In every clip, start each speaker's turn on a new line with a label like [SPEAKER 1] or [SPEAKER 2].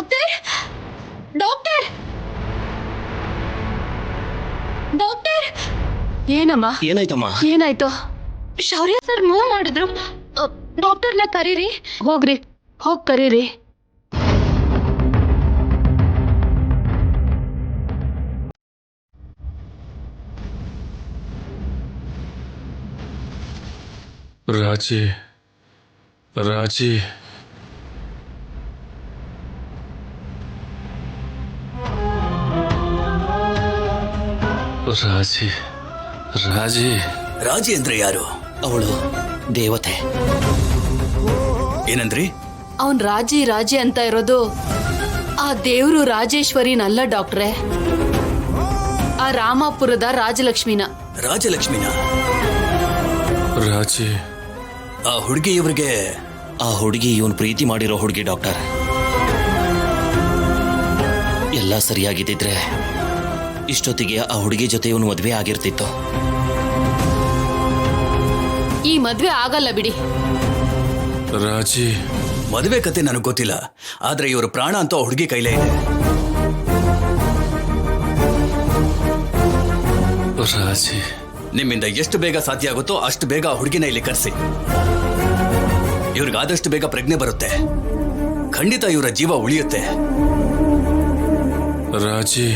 [SPEAKER 1] Doctor doctor doctor ಏನಮ್ಮ
[SPEAKER 2] ಏನಾಯ್ತಮ್ಮ?
[SPEAKER 1] ಏನಾಯ್ತು? ಶೌರ್ಯ ಸರ್ ಮೂವ್ ಮಾಡಿದ್ರು. ಡಾಕ್ಟರ್ನ ಕರೀರಿ. ಹೋಗ್ರಿ, ಹೋಗ್ ಕರೀರಿ.
[SPEAKER 3] ರಾಜಿ ರಾಜಿ ರಾಜಿ ರಾಜಿ
[SPEAKER 2] ರಾಜಿ ಅಂದ್ರೆ ಯಾರು? ಅವಳು ದೇವತೆ. ಏನಂದ್ರಿ?
[SPEAKER 1] ಅವನ್ ರಾಜಿ ರಾಜಿ ಅಂತ ಇರೋದು ಆ ದೇವ್ರು ರಾಜೇಶ್ವರಿನಲ್ಲ ಡಾಕ್ಟ್ರೆ, ಆ ರಾಮಾಪುರದ ರಾಜಲಕ್ಷ್ಮಿನ.
[SPEAKER 2] ರಾಜಲಕ್ಷ್ಮಿನ?
[SPEAKER 3] ರಾಜಿ
[SPEAKER 2] ಆ ಹುಡುಗಿ ಇವ್ರಿಗೆ? ಆ ಹುಡುಗಿ ಇವನ್ ಪ್ರೀತಿ ಮಾಡಿರೋ ಹುಡುಗಿ ಡಾಕ್ಟರ್. ಎಲ್ಲ ಸರಿಯಾಗಿದ್ದಿದ್ರೆ ಇಷ್ಟೊತ್ತಿಗೆ ಆ ಹುಡುಗಿ ಜೊತೆ ಇವನು ಮದ್ವೆ ಆಗಿರ್ತಿತ್ತು.
[SPEAKER 1] ಈ ಮದ್ವೆ ಆಗಲ್ಲ ಬಿಡಿ.
[SPEAKER 3] ರಾಜಿ
[SPEAKER 2] ಮದುವೆ ಕತೆ ನನಗೆ ಗೊತ್ತಿಲ್ಲ, ಆದ್ರೆ ಇವರು ಪ್ರಾಣ ಅಂತೂ ಆ ಹುಡುಗಿ ಕೈಲೇ ಇದೆ.
[SPEAKER 3] ರಾಜಿ
[SPEAKER 2] ನಿಮ್ಮಿಂದ ಎಷ್ಟು ಬೇಗ ಸಾಧ್ಯ ಆಗುತ್ತೋ ಅಷ್ಟು ಬೇಗ ಆ ಹುಡುಗಿನ ಇಲ್ಲಿ ಕರೆಸಿ. ಇವ್ರಿಗಾದಷ್ಟು ಬೇಗ ಪ್ರಜ್ಞೆ ಬರುತ್ತೆ. ಖಂಡಿತ ಇವರ ಜೀವ ಉಳಿಯುತ್ತೆ.
[SPEAKER 3] ರಾಜಿ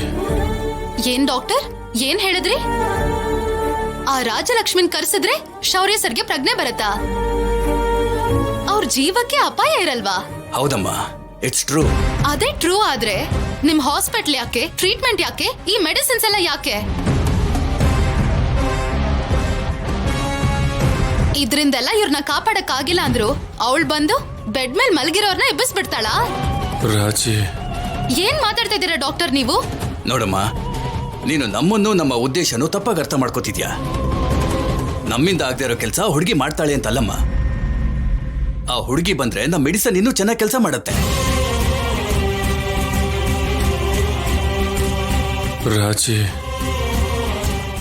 [SPEAKER 1] ಏನ್ ಡಾಕ್ಟರ್, ಏನ್ ಹೇಳಿದ್ರಿ? ಆ ರಾಜಲಕ್ಷ್ಮಿನ್ ಕರ್ಸಿದ್ರೆ ಶೌರ್ಯ ಸರ್ಗೆ ಪ್ರಜ್ಞೆ ಬರತ್ತಾ? ಅವ್ರ ಜೀವಕ್ಕೆ ಅಪಾಯ ಇರಲ್ವಾ?
[SPEAKER 2] ಹೌದಮ್ಮ, ಇಟ್ಸ್ ಟ್ರೂ.
[SPEAKER 1] ಅದೇ ಟ್ರೂ ಆದ್ರೆ ನಿಮ್ ಹಾಸ್ಪಿಟಲ್ ಯಾಕೆ, ಟ್ರೀಟ್ಮೆಂಟ್ ಯಾಕೆ, ಈ ಮೆಡಿಸಿನ್ಸ್ ಎಲ್ಲ ಯಾಕೆ? ಇದ್ರಿಂದೆಲ್ಲ ಇವ್ರನ್ನ ಕಾಪಾಡಕ್ ಆಗಿಲ್ಲ ಅಂದ್ರು ಅವಳು ಬಂದು ಬೆಡ್ ಮೇಲ್ ಮಲಗಿರೋರ್ನ ಎಬ್ಬಿಸ್ಬಿಡ್ತಾಳ?
[SPEAKER 3] ರಾಜಿ
[SPEAKER 1] ಏನ್ ಮಾತಾಡ್ತಾ ಇದೀರಾ ಡಾಕ್ಟರ್ ನೀವು?
[SPEAKER 2] ನೋಡಮ್ಮ, ನೀನು ನಮ್ಮನ್ನು ನಮ್ಮ ಉದ್ದೇಶನೂ ತಪ್ಪಾಗಿ ಅರ್ಥ ಮಾಡ್ಕೋತಿದ್ಯಾ. ನಮ್ಮಿಂದ ಆಗದೆ ಇರೋ ಕೆಲಸ ಹುಡುಗಿ ಮಾಡ್ತಾಳೆ ಅಂತಲ್ಲಮ್ಮ. ಆ ಹುಡುಗಿ ಬಂದ್ರೆ ನಮ್ಮ ಮೆಡಿಸನ್ ಇನ್ನೂ ಚೆನ್ನಾಗಿ ಕೆಲಸ ಮಾಡುತ್ತೆ.
[SPEAKER 3] ರಾಜಿ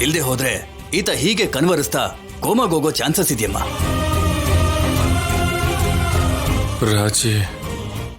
[SPEAKER 2] ಇಲ್ದೆ ಹೋದ್ರೆ ಈತ ಹೀಗೆ ಕನ್ವರಿಸ್ತಾ ಕೋಮಾಗೋಗೋ ಚಾನ್ಸಸ್ ಇದೆಯಮ್ಮ.
[SPEAKER 3] ರಾಜಿ